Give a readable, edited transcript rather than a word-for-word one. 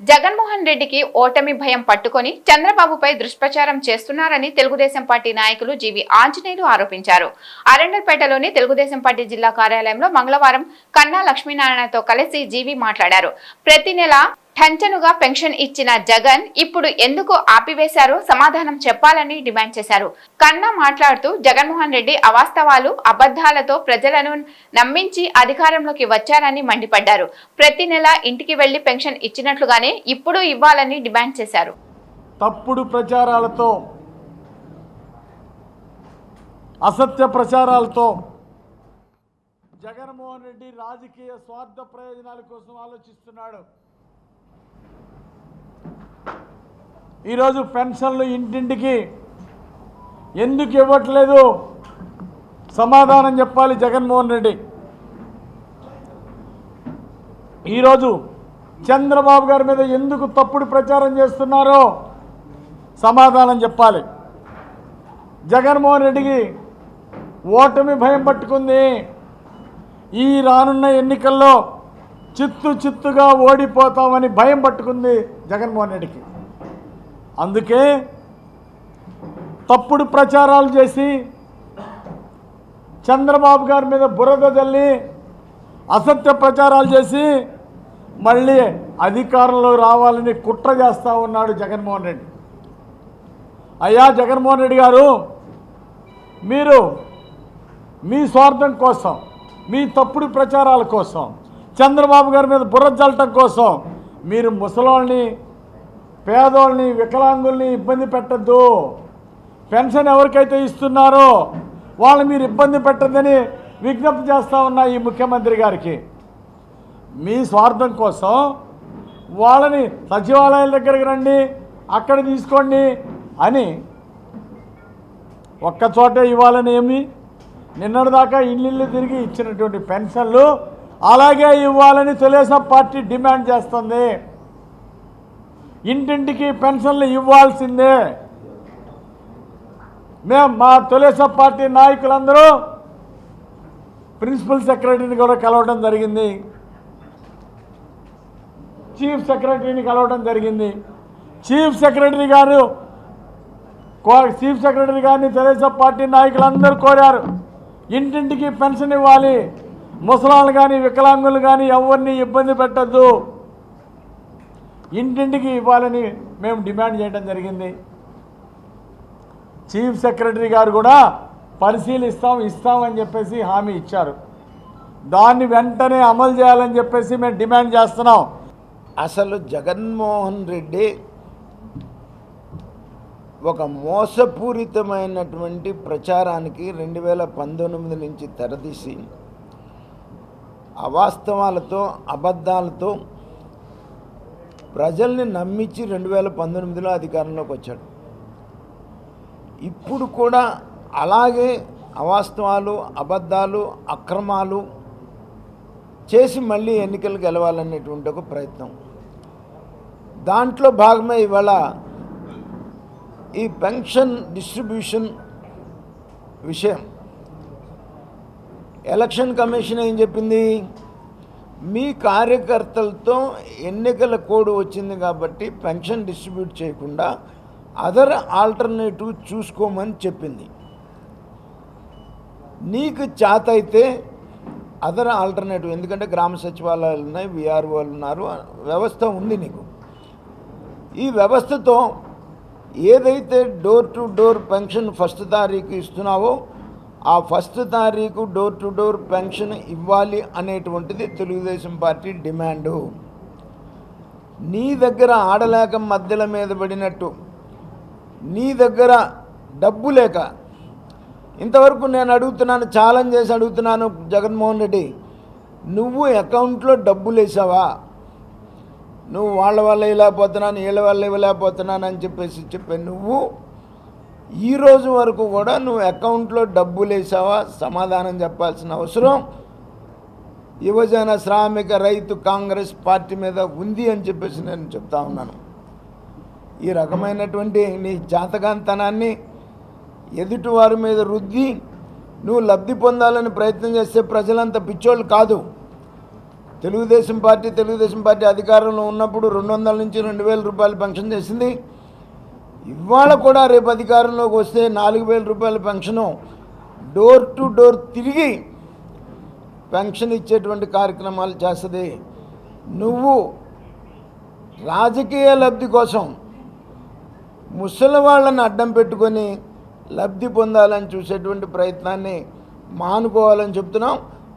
జగన్మోహన్ రెడ్డికి ఓటమి భయం పట్టుకొని చంద్రబాబుపై దుష్ప్రచారం చేస్తున్నారని తెలుగుదేశం పార్టీ నాయకులు జీవి ఆంజనేయులు ఆరోపించారు. అరండల్పేటలోని తెలుగుదేశం పార్టీ జిల్లా కార్యాలయంలో మంగళవారం కన్నా లక్ష్మీనారాయణతో కలిసి జీవి మాట్లాడారు. ప్రతి నెల టంచనుగా పెన్షన్ ఇచ్చిన జగన్ ఇప్పుడు ఎందుకు ఆపివేశారో సమాధానం చెప్పాలని డిమాండ్ చేశారు. కన్నా మాట్లాడుతూ జగన్మోహన్ రెడ్డి అవాస్తవాలు, అబద్ధాలతో ప్రజలను నమ్మించి అధికారంలోకి వచ్చారని మండిపడ్డారు. ప్రతి నెల ఇంటికి వెళ్లి పెన్షన్ ఇచ్చినట్లుగానే ఇప్పుడు ఇవ్వాలని డిమాండ్ చేశారు. తప్పుడు ప్రచారాలతో, అసత్య ప్రచారాలతో జగన్మోహన్ రెడ్డి రాజకీయ స్వార్థ ప్రయోజనాల కోసం ఆలోచిస్తున్నాడు. ఈరోజు పెన్షన్లు ఇంటింటికి ఎందుకు ఇవ్వట్లేదు సమాధానం చెప్పాలి జగన్మోహన్ రెడ్డి. ఈరోజు చంద్రబాబు గారి మీద ఎందుకు తప్పుడు ప్రచారం చేస్తున్నారో సమాధానం చెప్పాలి. జగన్మోహన్ రెడ్డికి ఓటమి భయం పట్టుకుంది. ఈ రానున్న ఎన్నికల్లో చిత్తుగా ఓడిపోతామని భయం పట్టుకుంది జగన్మోహన్ రెడ్డికి. అందుకే తప్పుడు ప్రచారాలు చేసి చంద్రబాబు గారి మీద బురద జల్లి అసత్య ప్రచారాలు చేసి మళ్ళీ అధికారంలో రావాలని కుట్ర చేస్తూ ఉన్నాడు జగన్మోహన్ రెడ్డి. అయ్యా జగన్మోహన్ రెడ్డి గారు, మీరు మీ స్వార్థం కోసం, మీ తప్పుడు ప్రచారాల కోసం, చంద్రబాబు గారి మీద బుర్ర జల్లటం కోసం మీరు ముసలోళ్ళని, పేదోళ్ళని, వికలాంగుల్ని ఇబ్బంది పెట్టద్దు. పెన్షన్ ఎవరికైతే ఇస్తున్నారో వాళ్ళు మీరు ఇబ్బంది పెట్టద్దని విజ్ఞప్తి చేస్తూ ఉన్నా ఈ ముఖ్యమంత్రి గారికి. మీ స్వార్థం కోసం వాళ్ళని సచివాలయాల దగ్గరికి రండి, అక్కడ తీసుకోండి అని ఒక్కచోటే ఇవ్వాలని ఏమి, నిన్నటిదాకా ఇల్లు తిరిగి ఇచ్చినటువంటి పెన్షన్లు అలాగే ఇవ్వాలని తెలుగుదేశం పార్టీ డిమాండ్ చేస్తుంది. ఇంటింటికి పెన్షన్లు ఇవ్వాల్సిందే. మేము మా తెలుగుదేశం పార్టీ నాయకులందరూ ప్రిన్సిపల్ సెక్రటరీని కూడా కలవడం జరిగింది, చీఫ్ సెక్రటరీని కలవడం జరిగింది. చీఫ్ సెక్రటరీ గారిని తెలుగుదేశం పార్టీ నాయకులందరూ కోరారు, ఇంటింటికి పెన్షన్ ఇవ్వాలి, ముసలాళ్ళు కానీ వికలాంగులు కానీ ఎవరిని ఇబ్బంది పెట్టద్దు, ఇంటింటికి ఇవ్వాలని మేము డిమాండ్ చేయడం జరిగింది. చీఫ్ సెక్రటరీ గారు కూడా ఇస్తామని చెప్పేసి హామీ ఇచ్చారు. దాన్ని వెంటనే అమలు చేయాలని చెప్పేసి మేము డిమాండ్ చేస్తున్నాం. అసలు జగన్మోహన్ రెడ్డి ఒక మోసపూరితమైనటువంటి ప్రచారానికి 2019 నుంచి తెరదీసి అవాస్తవాలతో, అబద్ధాలతో ప్రజల్ని నమ్మించి 2019లో అధికారంలోకి వచ్చాడు. ఇప్పుడు కూడా అలాగే అవాస్తవాలు, అబద్ధాలు, అక్రమాలు చేసి మళ్ళీ ఎన్నికలు గెలవాలనేటువంటి ఒక ప్రయత్నం. దాంట్లో భాగమే ఇవాళ ఈ పెన్షన్ డిస్ట్రిబ్యూషన్ విషయం. ఎలక్షన్ కమిషన్ ఏం చెప్పింది, మీ కార్యకర్తలతో ఎన్నికల కోడ్ వచ్చింది కాబట్టి పెన్షన్ డిస్ట్రిబ్యూట్ చేయకుండా అదర్ ఆల్టర్నేటివ్ చూసుకోమని చెప్పింది. నీకు చేత అయితే అదర్ ఆల్టర్నేటివ్, ఎందుకంటే గ్రామ సచివాలయాలు ఉన్నాయి, విఆర్ఓలు ఉన్నారు, వ్యవస్థ ఉంది నీకు. ఈ వ్యవస్థతో ఏదైతే door to door pension first తారీఖు ఇస్తున్నావో ఆ ఫస్ట్ తారీఖు డోర్ టు డోర్ పెన్షన్ ఇవ్వాలి అనేటువంటిది తెలుగుదేశం పార్టీ డిమాండు. నీ దగ్గర ఆడలేక మధ్యల మీద పడినట్టు, నీ దగ్గర డబ్బు లేక, ఇంతవరకు నేను అడుగుతున్నాను, ఛాలెంజ్ చేసి అడుగుతున్నాను జగన్మోహన్ రెడ్డి, నువ్వు అకౌంట్లో డబ్బులు వేసావా? నువ్వు వాళ్ళ వల్ల ఇవ్వలేకపోతున్నాను, వీళ్ళ వల్ల ఇవ్వలేకపోతున్నాను అని చెప్పే నువ్వు ఈరోజు వరకు కూడా నువ్వు అకౌంట్లో డబ్బులు వేసావా? సమాధానం చెప్పాల్సిన అవసరం యువజన శ్రామిక రైతు కాంగ్రెస్ పార్టీ మీద ఉంది అని చెప్పేసి నేను చెప్తా ఉన్నాను. ఈ రకమైనటువంటి నీ జాతకాంతనాన్ని ఎదుటివారి మీద రుద్ది నువ్వు లబ్ధి పొందాలని ప్రయత్నం చేస్తే ప్రజలంతా పిచ్చోళ్ళు కాదు. తెలుగుదేశం పార్టీ అధికారంలో ఉన్నప్పుడు 200 నుంచి 2000 రూపాయలు పెన్షన్ చేసింది. ఇవాళ కూడా రేపు అధికారంలోకి వస్తే 4000 రూపాయల పెన్షను డోర్ టు డోర్ తిరిగి పెన్షన్ ఇచ్చేటువంటి కార్యక్రమాలు చేస్తుంది. నువ్వు రాజకీయ లబ్ధి కోసం ముసలి వాళ్ళని అడ్డం పెట్టుకొని లబ్ధి పొందాలని చూసేటువంటి ప్రయత్నాన్ని మానుకోవాలని చెప్తున్నాం.